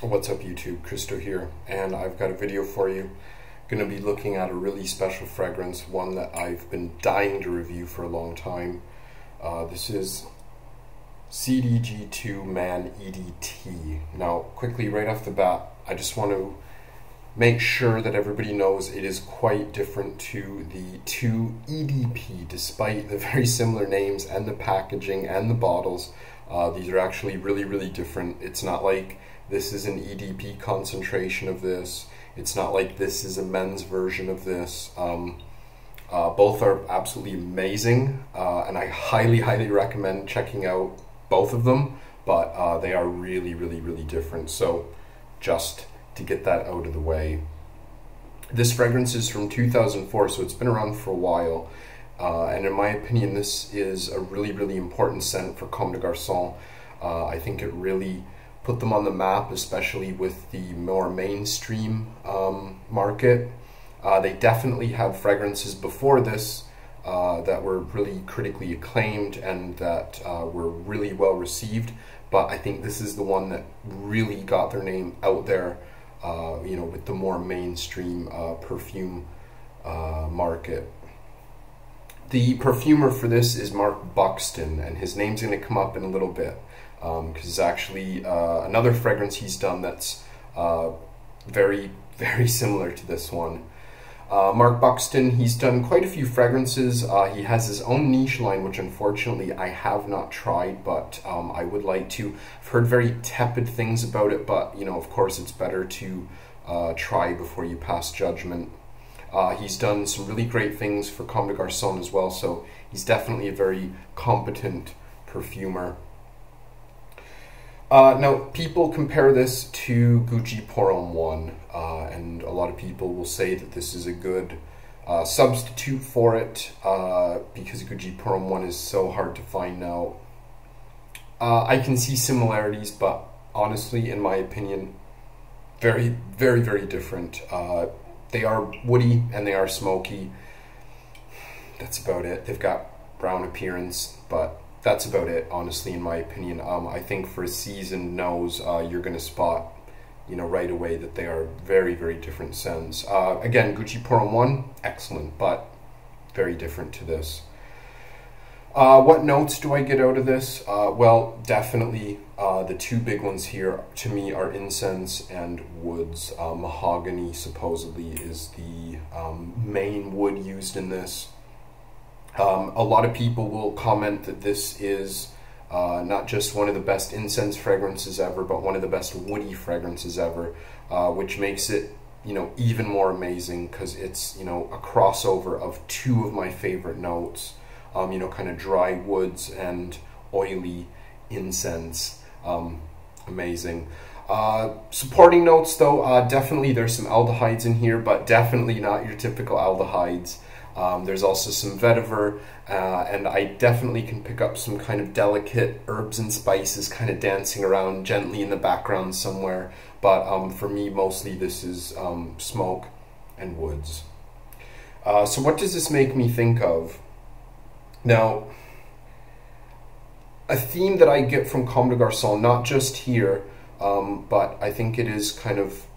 What's up YouTube, Kristo here, and I've got a video for you. Going to be looking at a really special fragrance, one that I've been dying to review for a long time. This is CDG2 Man EDT. Now, quickly right off the bat, I just want to make sure that everybody knows it is quite different to the 2 EDP, despite the very similar names and the packaging and the bottles. These are actually really different. It's not like this is an EDP concentration of this. It's not like this is a men's version of this. Both are absolutely amazing, and I highly recommend checking out both of them, but they are really different. So just to get that out of the way. This fragrance is from 2004, so it's been around for a while. And in my opinion, this is a really important scent for Comme de Garçons. I think it really put them on the map, especially with the more mainstream market. They definitely had fragrances before this that were really critically acclaimed and that were really well received, but I think this is the one that really got their name out there, you know, with the more mainstream perfume market. The perfumer for this is Marc Buxton, and his name's going to come up in a little bit, because it's actually another fragrance he's done that's very similar to this one. Marc Buxton, he's done quite a few fragrances. He has his own niche line, which unfortunately I have not tried, but I would like to. I've heard very tepid things about it, but you know, of course it's better to try before you pass judgment. He's done some really great things for Comme de Garçons as well, so he's definitely a very competent perfumer. Now, people compare this to Gucci Pour Homme 1, and a lot of people will say that this is a good substitute for it, because Gucci Pour Homme 1 is so hard to find now. I can see similarities, but honestly, in my opinion, very different. They are woody and they are smoky. That's about it. They've got brown appearance, but that's about it, honestly, in my opinion. I think for a seasoned nose, you're going to spot, you know, right away that they are very different scents. Again, Gucci Pour Homme 1, excellent, but very different to this. What notes do I get out of this? Well, definitely the two big ones here to me are incense and woods. Mahogany supposedly is the main wood used in this. A lot of people will comment that this is not just one of the best incense fragrances ever, but one of the best woody fragrances ever, which makes it, you know, even more amazing because it's, you know, a crossover of two of my favorite notes. You know, kind of dry woods and oily incense. Amazing. Supporting notes though, definitely there's some aldehydes in here, but definitely not your typical aldehydes. There's also some vetiver, and I definitely can pick up some kind of delicate herbs and spices kind of dancing around gently in the background somewhere. But for me, mostly this is smoke and woods. So what does this make me think of? Now, a theme that I get from Comme de Garçons, not just here, but I think it is kind of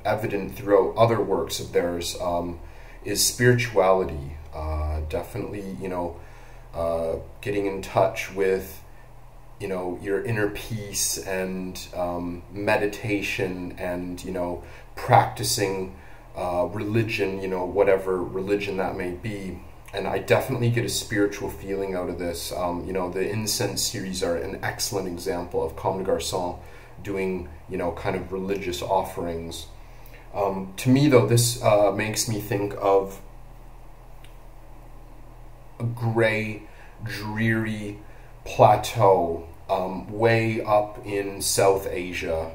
evident throughout other works of theirs, is spirituality. Definitely, you know, getting in touch with, you know, your inner peace and meditation and, you know, practicing religion, you know, whatever religion that may be. And I definitely get a spiritual feeling out of this. You know, the incense series are an excellent example of Comme de Garçons doing, you know, kind of religious offerings. To me, though, this makes me think of a gray, dreary plateau way up in South Asia,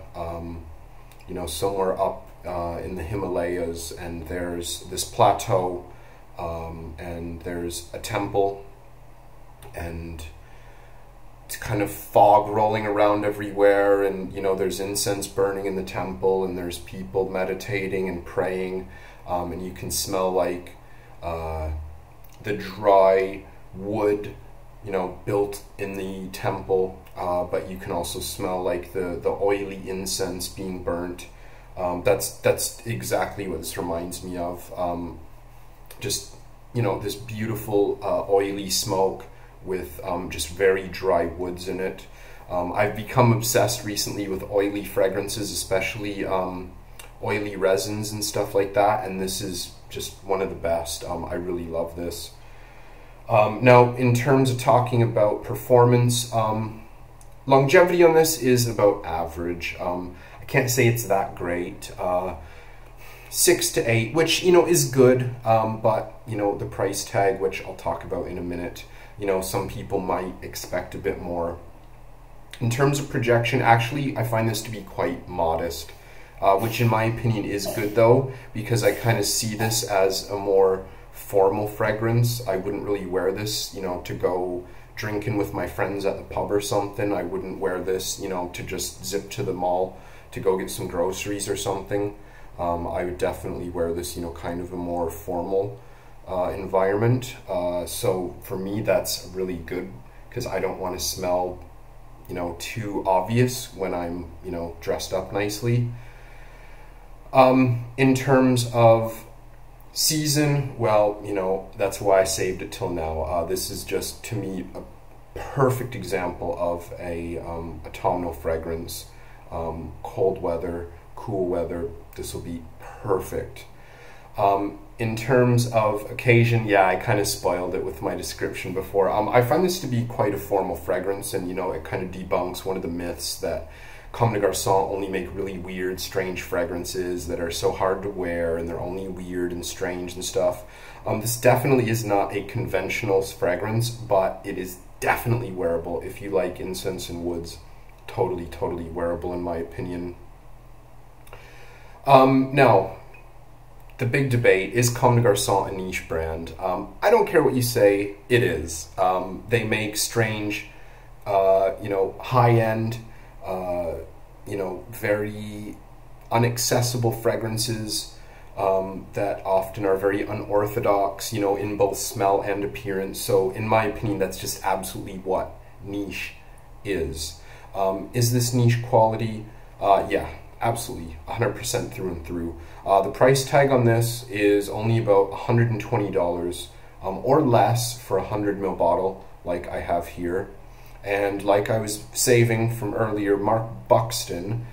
you know, somewhere up in the Himalayas, and there's this plateau. And there's a temple, and it's kind of fog rolling around everywhere, and you know, there's incense burning in the temple, and there's people meditating and praying, and you can smell like the dry wood, you know, built in the temple, but you can also smell like the oily incense being burnt. That's exactly what this reminds me of. Just, you know, this beautiful oily smoke with just very dry woods in it. I've become obsessed recently with oily fragrances, especially oily resins and stuff like that, and this is just one of the best. I really love this. Now, in terms of talking about performance, longevity on this is about average. I can't say it's that great. 6 to 8, which, you know, is good, but, you know, the price tag, which I'll talk about in a minute, you know, some people might expect a bit more. In terms of projection, actually, I find this to be quite modest, which in my opinion is good though, because I kind of see this as a more formal fragrance. I wouldn't really wear this, you know, to go drinking with my friends at the pub or something. I wouldn't wear this, you know, to just zip to the mall to go get some groceries or something. I would definitely wear this, you know, kind of a more formal environment. So for me, that's really good, because I don't want to smell, you know, too obvious when I'm, you know, dressed up nicely. In terms of season, well, you know, that's why I saved it till now. This is just, to me, a perfect example of a autumnal fragrance. Cold weather, cool weather, this will be perfect. In terms of occasion, yeah, I kind of spoiled it with my description before. I find this to be quite a formal fragrance, and, you know, it kind of debunks one of the myths that Comme Garçons only make really weird, strange fragrances that are so hard to wear, and they're only weird and strange and stuff. This definitely is not a conventional fragrance, but it is definitely wearable. If you like incense and woods, totally, totally wearable in my opinion. Now, the big debate, is Comme des Garçons a niche brand? I don't care what you say, it is. They make strange, you know, high-end, you know, very unaccessible fragrances that often are very unorthodox, you know, in both smell and appearance. So in my opinion, that's just absolutely what niche is. Is this niche quality? Yeah, absolutely, 100% through and through. The price tag on this is only about $120 or less for a 100 ml bottle like I have here. And like I was saving from earlier, Marc Buxton,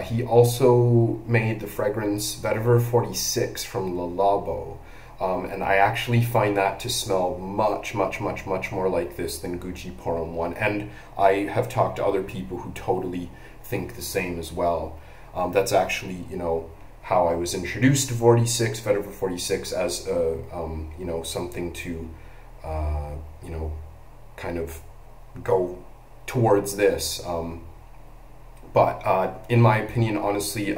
he also made the fragrance Vetiver 46 from Le Labo. And I actually find that to smell much, much, much, much more like this than Gucci Pour Homme 1. And I have talked to other people who totally think the same as well. That's actually, you know, how I was introduced to 46, Vetiver 46, as a, you know, something to, you know, kind of go towards this. But in my opinion, honestly,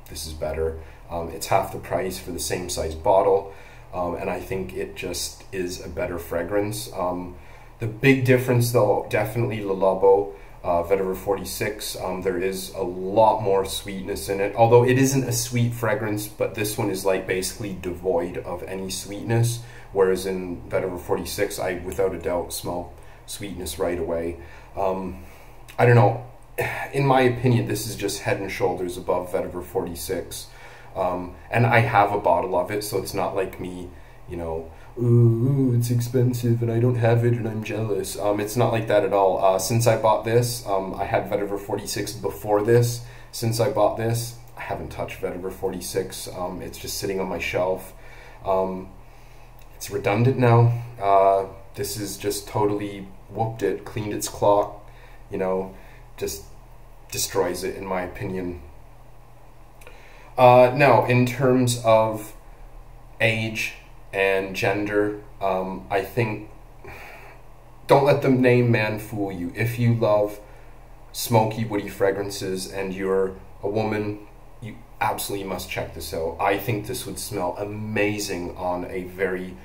this is better. It's half the price for the same size bottle. And I think it just is a better fragrance. The big difference though, definitely Le Labo, Vetiver 46, there is a lot more sweetness in it. Although it isn't a sweet fragrance, but this one is like basically devoid of any sweetness. Whereas in Vetiver 46, I without a doubt smell sweetness right away. I don't know, in my opinion, this is just head and shoulders above Vetiver 46. And I have a bottle of it, so it's not like me, you know, ooh, it's expensive and I don't have it and I'm jealous. It's not like that at all. Since I bought this, I had Vetiver 46 before this. Since I bought this, I haven't touched Vetiver 46. It's just sitting on my shelf. It's redundant now. This is just totally whooped it, cleaned its clock, you know, just destroys it in my opinion. Now, in terms of age and gender, I think, don't let the name man fool you. If you love smoky, woody fragrances and you're a woman, you absolutely must check this out. I think this would smell amazing on a very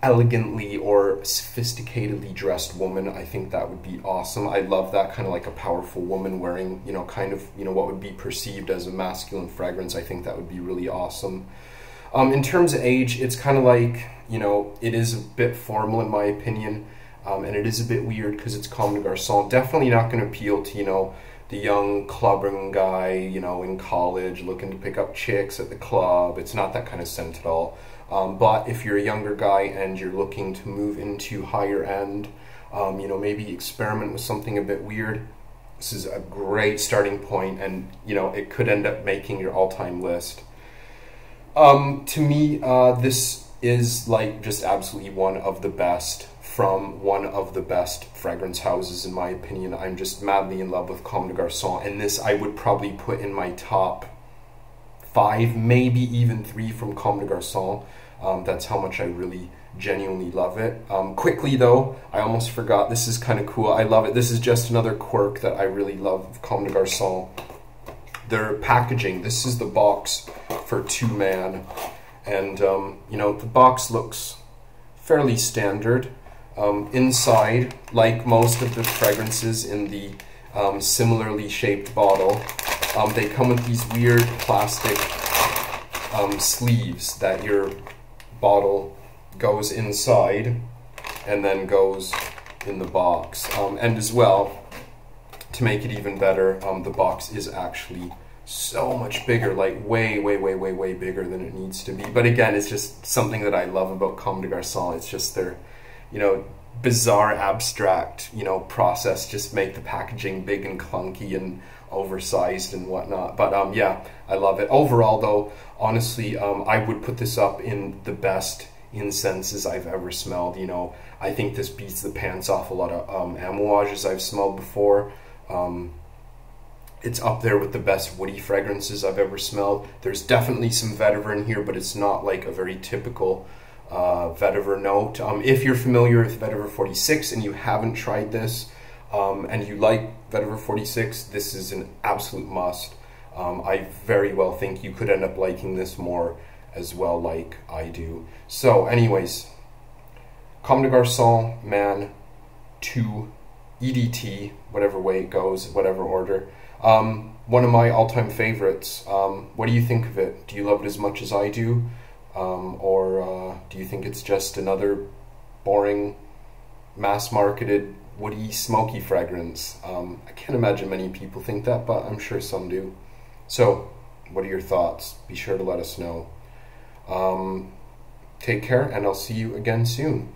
elegantly or sophisticatedly dressed woman. I think that would be awesome. I love that kind of like a powerful woman wearing, you know, kind of, you know, what would be perceived as a masculine fragrance. I think that would be really awesome. In terms of age, it's kind of like, you know, it is a bit formal in my opinion. and it is a bit weird because it's Comme des Garçons. Definitely not going to appeal to, you know, the young clubbing guy, you know, in college looking to pick up chicks at the club. It's not that kind of scent at all. But if you're a younger guy and you're looking to move into higher end, you know, maybe experiment with something a bit weird, this is a great starting point, and, you know, it could end up making your all-time list. To me, this is like just absolutely one of the best from one of the best fragrance houses, in my opinion. I'm just madly in love with Comme des Garçons, and this I would probably put in my top 5, maybe even 3 from Comme des Garçons. That's how much I really genuinely love it. Quickly though, I almost forgot, this is kind of cool. I love it. This is just another quirk that I really love of Comme des Garçons. Their packaging. This is the box for 2-man, and you know, the box looks fairly standard. Inside, like most of the fragrances in the similarly shaped bottle, they come with these weird plastic sleeves that your bottle goes inside and then goes in the box. And as well, to make it even better, the box is actually so much bigger, like way bigger than it needs to be. But again, it's just something that I love about Comme des Garçons. It's just their, you know, bizarre, abstract, you know, process just make the packaging big and clunky and oversized and whatnot. But yeah, I love it. Overall though, honestly, I would put this up in the best incenses I've ever smelled. You know, I think this beats the pants off a lot of amouages I've smelled before. It's up there with the best woody fragrances I've ever smelled. There's definitely some vetiver in here, but it's not like a very typical vetiver note. If you're familiar with vetiver 46 and you haven't tried this, and you like vetiver 46, this is an absolute must. I very well think you could end up liking this more as well, like I do. So anyways, Comme des Garçons, Man 2, EDT, whatever way it goes, whatever order. One of my all-time favorites. What do you think of it? Do you love it as much as I do? Or do you think it's just another boring, mass-marketed, woody, smoky fragrance? I can't imagine many people think that, but I'm sure some do. So, what are your thoughts? Be sure to let us know. Take care, and I'll see you again soon.